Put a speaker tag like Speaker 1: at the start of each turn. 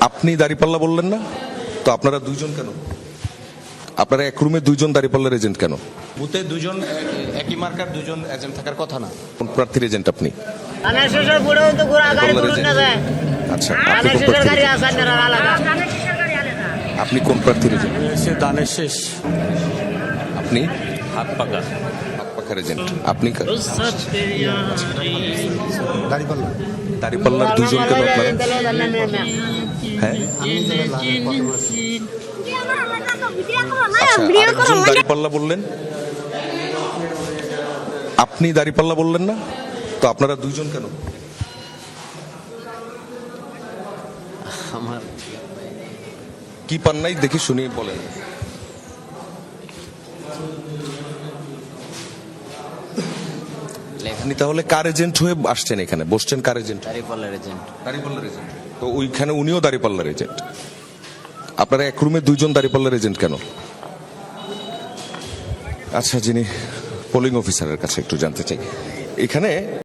Speaker 1: আপনি দাঁড়িপাল্লা বললেন না, তো আপনারা দুইজন কেন? আপনারা এক রুমে দুইজন দাঁড়িপাল্লার এজেন্ট কেন?
Speaker 2: বুথে দুজন একই মার্কার দুজন এজেন্ট থাকার কথা না।
Speaker 1: কোন প্রার্থীর এজেন্ট আপনি? আচ্ছা, আপনি কোন প্রার্থীর agent? আপনি কোন প্রার্থীর এজেন্ট?
Speaker 2: দানের শেষ
Speaker 1: আপনি
Speaker 2: হাত পাকা
Speaker 1: হাত পাখার এজেন্ট। আপনি দাঁড়িপাল্লার দুইজন কেন আপনারা? হ্যাঁ, আচ্ছা, আরেকজন দাঁড়িপাল্লা বললেন, আপনি দাঁড়িপাল্লা বললেন না, তো আপনারা দুইজন কেন?
Speaker 2: আমার
Speaker 1: কি পান নাই দেখি শুনি বলেন। আপনি তাহলে কার এজেন্ট হয়ে আসছেন এখানে, বসছেন কার এজেন্ট?
Speaker 2: দাঁড়িপাল্লার এজেন্ট।
Speaker 1: দাঁড়িপাল্লার এজেন্ট। তো ওইখানে উনিও দাঁড়িপাল্লার এজেন্ট। আপনারা এক রুমে দুইজন দাঁড়িপাল্লার এজেন্ট কেন? আচ্ছা, যিনি পোলিং অফিসারের কাছে একটু জানতে চাই এখানে